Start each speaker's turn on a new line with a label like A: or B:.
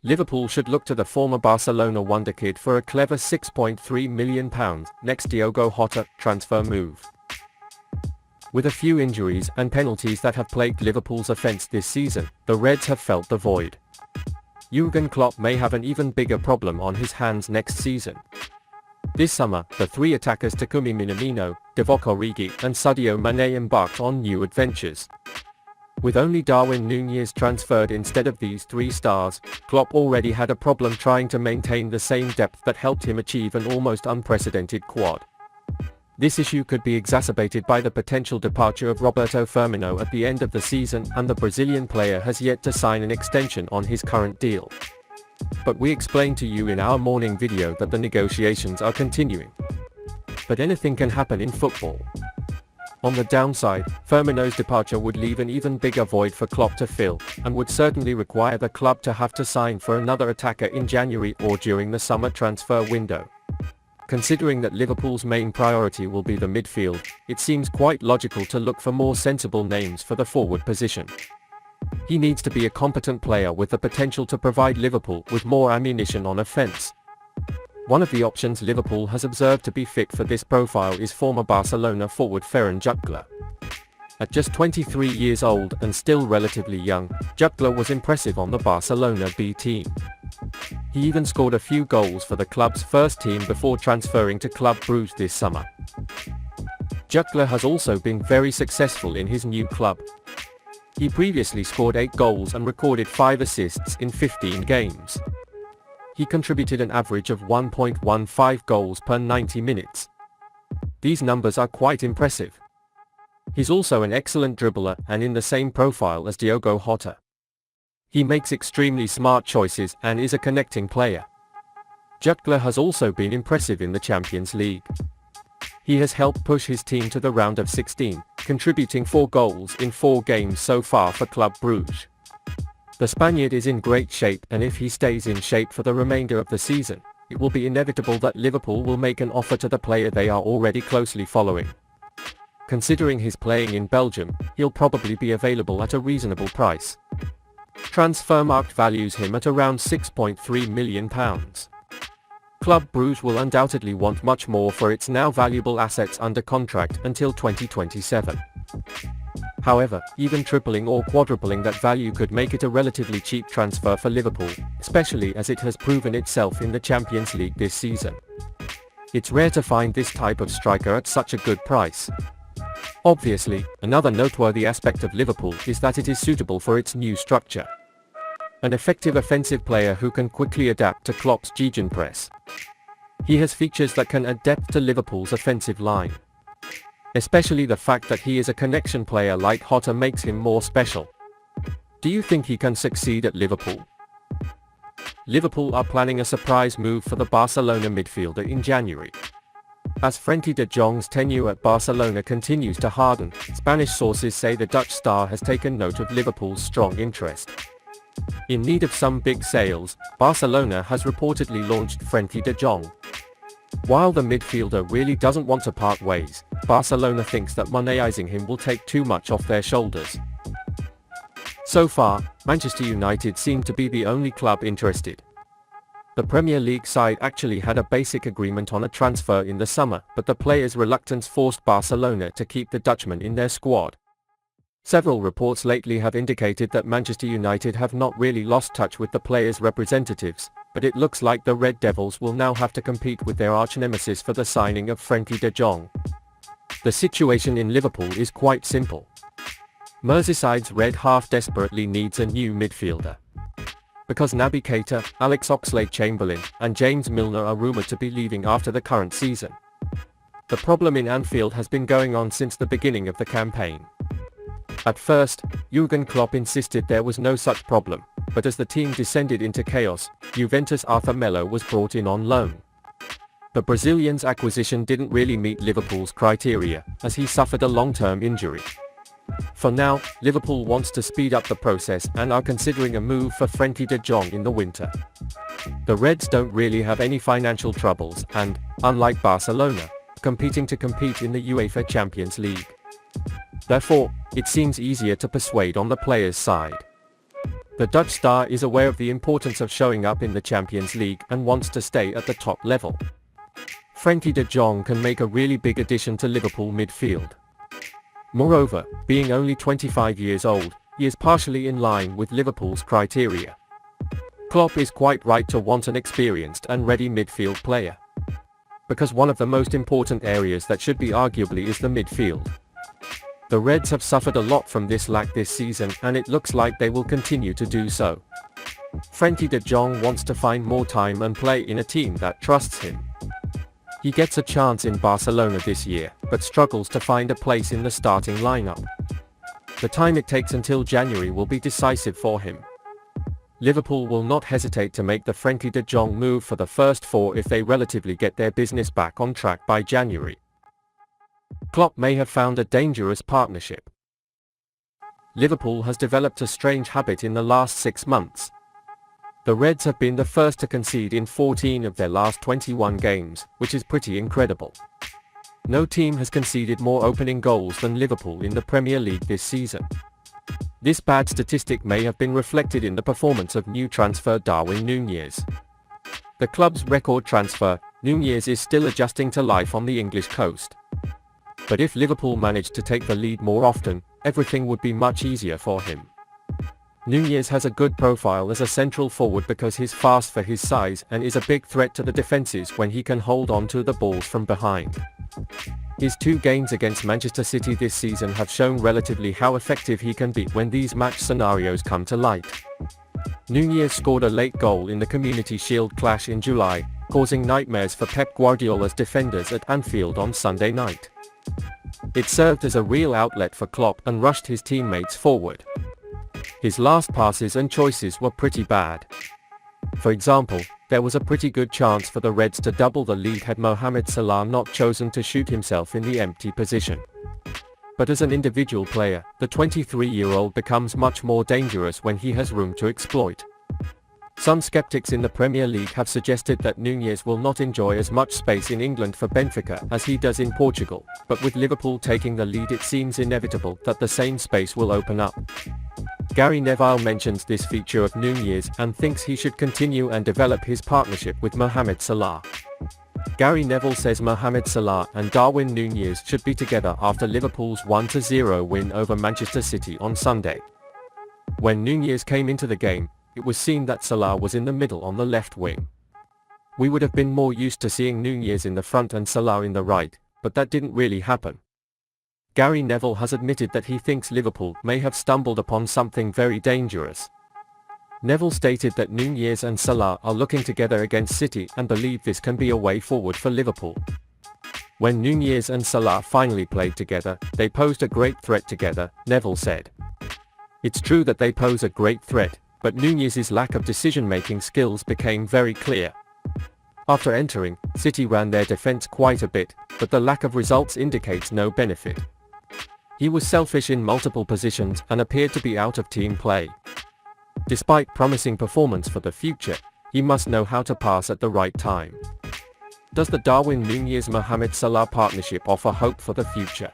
A: Liverpool should look to the former Barcelona wonderkid for a clever £6.3 million next Diogo Jota transfer move. With a few injuries and penalties that have plagued Liverpool's offence this season, the Reds have felt the void. Jürgen Klopp may have an even bigger problem on his hands next season. This summer, the three attackers Takumi Minamino, Divock Origi and Sadio Mane embarked on new adventures. With only Darwin Nunez transferred instead of these three stars, Klopp already had a problem trying to maintain the same depth that helped him achieve an almost unprecedented quad. This issue could be exacerbated by the potential departure of Roberto Firmino at the end of the season, and the Brazilian player has yet to sign an extension on his current deal. But we explained to you in our morning video that the negotiations are continuing. But anything can happen in football. On the downside, Firmino's departure would leave an even bigger void for Klopp to fill, and would certainly require the club to have to sign for another attacker in January or during the summer transfer window. Considering that Liverpool's main priority will be the midfield, it seems quite logical to look for more sensible names for the forward position. He needs to be a competent player with the potential to provide Liverpool with more ammunition on offence. One of the options Liverpool has observed to be fit for this profile is former Barcelona forward Ferran Jutglà. At just 23 years old and still relatively young, Jutglà was impressive on the Barcelona B team. He even scored a few goals for the club's first team before transferring to Club Brugge this summer. Jutglà has also been very successful in his new club. He previously scored 8 goals and recorded 5 assists in 15 games. He contributed an average of 1.15 goals per 90 minutes. These numbers are quite impressive. He's also an excellent dribbler and in the same profile as Diogo Jota. He makes extremely smart choices and is a connecting player. Jutglà has also been impressive in the Champions League. He has helped push his team to the round of 16, contributing 4 goals in 4 games so far for Club Brugge. The Spaniard is in great shape, and if he stays in shape for the remainder of the season, it will be inevitable that Liverpool will make an offer to the player they are already closely following. Considering his playing in Belgium, he'll probably be available at a reasonable price. Transfermarkt values him at around £6.3 million. Club Brugge will undoubtedly want much more for its now valuable assets under contract until 2027. However, even tripling or quadrupling that value could make it a relatively cheap transfer for Liverpool, especially as it has proven itself in the Champions League this season. It's rare to find this type of striker at such a good price. Obviously, another noteworthy aspect of Liverpool is that it is suitable for its new structure. An effective offensive player who can quickly adapt to Klopp's gegenpress. He has features that can add depth to Liverpool's offensive line. Especially the fact that he is a connection player like Jota makes him more special. Do you think he can succeed at Liverpool? Liverpool are planning a surprise move for the Barcelona midfielder in January. As Frenkie de Jong's tenure at Barcelona continues to harden, Spanish sources say the Dutch star has taken note of Liverpool's strong interest. In need of some big sales, Barcelona has reportedly launched Frenkie de Jong. While the midfielder really doesn't want to part ways, Barcelona thinks that monetising him will take too much off their shoulders. So far, Manchester United seem to be the only club interested. The Premier League side actually had a basic agreement on a transfer in the summer, but the players' reluctance forced Barcelona to keep the Dutchman in their squad. Several reports lately have indicated that Manchester United have not really lost touch with the players' representatives, but it looks like the Red Devils will now have to compete with their arch-nemesis for the signing of Frenkie de Jong. The situation in Liverpool is quite simple. Merseyside's red half desperately needs a new midfielder. Because Naby Keita, Alex Oxlade-Chamberlain, and James Milner are rumoured to be leaving after the current season. The problem in Anfield has been going on since the beginning of the campaign. At first, Jürgen Klopp insisted there was no such problem, but as the team descended into chaos, Juventus' Arthur Melo was brought in on loan. The Brazilian's acquisition didn't really meet Liverpool's criteria, as he suffered a long-term injury. For now, Liverpool wants to speed up the process and are considering a move for Frenkie de Jong in the winter. The Reds don't really have any financial troubles and, unlike Barcelona, competing to compete in the UEFA Champions League. Therefore, it seems easier to persuade on the players' side. The Dutch star is aware of the importance of showing up in the Champions League and wants to stay at the top level. Frenkie de Jong can make a really big addition to Liverpool midfield. Moreover, being only 25 years old, he is partially in line with Liverpool's criteria. Klopp is quite right to want an experienced and ready midfield player. Because one of the most important areas that should be arguably is the midfield. The Reds have suffered a lot from this lack this season, and it looks like they will continue to do so. Frenkie de Jong wants to find more time and play in a team that trusts him. He gets a chance in Barcelona this year, but struggles to find a place in the starting lineup. The time it takes until January will be decisive for him. Liverpool will not hesitate to make the Frenkie de Jong move for the first four if they relatively get their business back on track by January. Klopp may have found a dangerous partnership. Liverpool has developed a strange habit in the last 6 months. The Reds have been the first to concede in 14 of their last 21 games, which is pretty incredible. No team has conceded more opening goals than Liverpool in the Premier League this season. This bad statistic may have been reflected in the performance of new transfer Darwin Nunez. The club's record transfer, Nunez is still adjusting to life on the English coast. But if Liverpool managed to take the lead more often, everything would be much easier for him. Nunez has a good profile as a central forward because he's fast for his size and is a big threat to the defenses when he can hold on to the balls from behind. His 2 games against Manchester City this season have shown relatively how effective he can be when these match scenarios come to light. Nunez scored a late goal in the Community Shield clash in July, causing nightmares for Pep Guardiola's defenders at Anfield on Sunday night. It served as a real outlet for Klopp and rushed his teammates forward. His last passes and choices were pretty bad. For example, there was a pretty good chance for the Reds to double the lead had Mohamed Salah not chosen to shoot himself in the empty position. But as an individual player, the 23-year-old becomes much more dangerous when he has room to exploit. Some skeptics in the Premier League have suggested that Nunez will not enjoy as much space in England for Benfica as he does in Portugal, but with Liverpool taking the lead it seems inevitable that the same space will open up. Gary Neville mentions this feature of Nunez and thinks he should continue and develop his partnership with Mohamed Salah. Gary Neville says Mohamed Salah and Darwin Nunez should be together after Liverpool's 1-0 win over Manchester City on Sunday. When Nunez came into the game, it was seen that Salah was in the middle on the left wing. We would have been more used to seeing Nunez in the front and Salah in the right, but that didn't really happen. Gary Neville has admitted that he thinks Liverpool may have stumbled upon something very dangerous. Neville stated that Nunez and Salah are looking together against City and believe this can be a way forward for Liverpool. When Nunez and Salah finally played together, they posed a great threat together, Neville said. It's true that they pose a great threat, but Nunez's lack of decision-making skills became very clear. After entering, City ran their defense quite a bit, but the lack of results indicates no benefit. He was selfish in multiple positions and appeared to be out of team play. Despite promising performance for the future, he must know how to pass at the right time. Does the Darwin Nunez-Mohamed Salah partnership offer hope for the future?